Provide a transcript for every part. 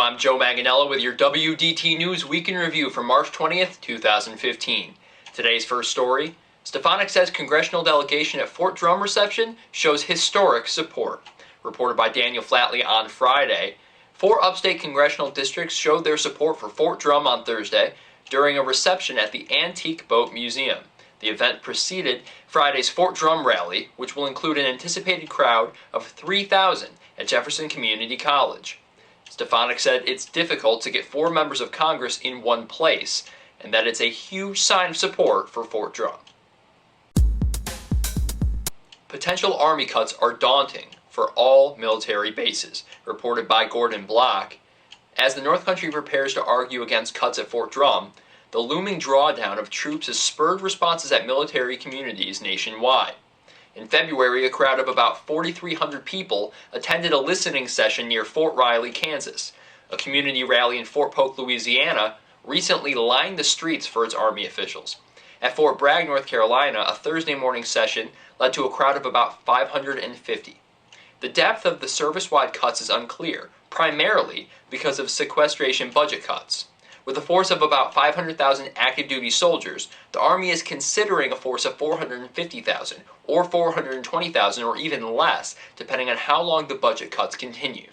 I'm Joe Manganiello with your WDT News Week in Review for March 20th, 2015. Today's first story, Stefanik says Congressional delegation at Fort Drum reception shows historic support. Reported by Daniel Flatley on Friday, 4 upstate congressional districts showed their support for Fort Drum on Thursday during a reception at the Antique Boat Museum. The event preceded Friday's Fort Drum rally, which will include an anticipated crowd of 3,000 at Jefferson Community College. Stefanik said it's difficult to get 4 members of Congress in one place, and that it's a huge sign of support for Fort Drum. Potential Army cuts are daunting for all military bases, reported by Gordon Block. As the North Country prepares to argue against cuts at Fort Drum, the looming drawdown of troops has spurred responses at military communities nationwide. In February, a crowd of about 4,300 people attended a listening session near Fort Riley, Kansas. A community rally in Fort Polk, Louisiana, recently lined the streets for its Army officials. At Fort Bragg, North Carolina, a Thursday morning session led to a crowd of about 550. The depth of the service-wide cuts is unclear, primarily because of sequestration budget cuts. With a force of about 500,000 active-duty soldiers, the Army is considering a force of 450,000, or 420,000, or even less, depending on how long the budget cuts continue.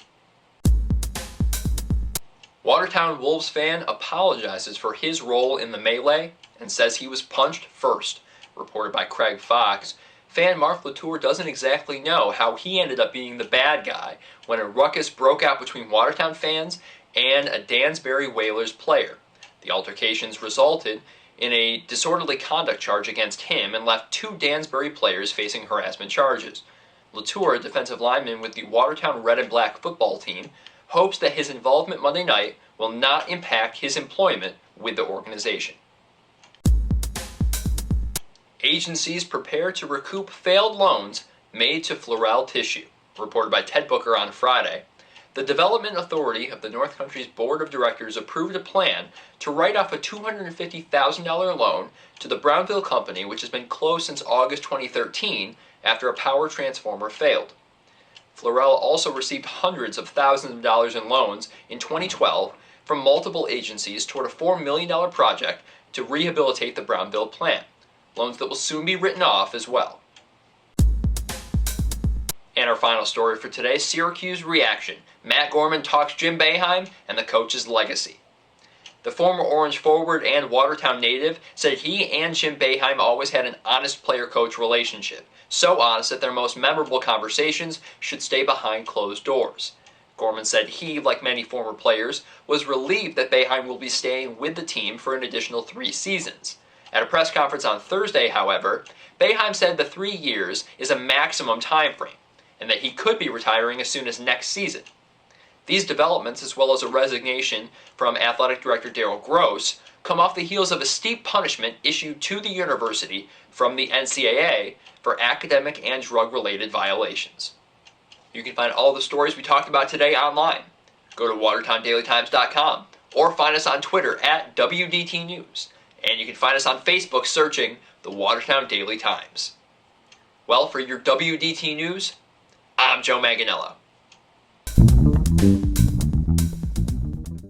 Watertown Wolves fan apologizes for his role in the melee and says he was punched first. Reported by Craig Fox, fan Mark Latour doesn't exactly know how he ended up being the bad guy when a ruckus broke out between Watertown fans and a Dansbury Whalers player. The altercations resulted in a disorderly conduct charge against him and left 2 Dansbury players facing harassment charges. Latour, a defensive lineman with the Watertown Red and Black football team, hopes that his involvement Monday night will not impact his employment with the organization. Agencies prepare to recoup failed loans made to Floral Tissue. Reported by Ted Booker on Friday, the Development Authority of the North Country's Board of Directors approved a plan to write off a $250,000 loan to the Brownville Company, which has been closed since August 2013 after a power transformer failed. Floral also received hundreds of thousands of dollars in loans in 2012 from multiple agencies toward a $4 million project to rehabilitate the Brownville plant, loans that will soon be written off as well. And our final story for today, Syracuse reaction. Matt Gorman talks Jim Boeheim and the coach's legacy. The former Orange forward and Watertown native said he and Jim Boeheim always had an honest player-coach relationship, so honest that their most memorable conversations should stay behind closed doors. Gorman said he, like many former players, was relieved that Boeheim will be staying with the team for an additional 3 seasons. At a press conference on Thursday, however, Boeheim said the 3 years is a maximum time frame, and that he could be retiring as soon as next season. These developments, as well as a resignation from Athletic Director Darryl Gross, come off the heels of a steep punishment issued to the university from the NCAA for academic and drug-related violations. You can find all the stories we talked about today online. Go to WatertownDailyTimes.com or find us on Twitter at WDT News. And you can find us on Facebook searching the Watertown Daily Times. Well, for your WDT News, I'm Joe Manganiello.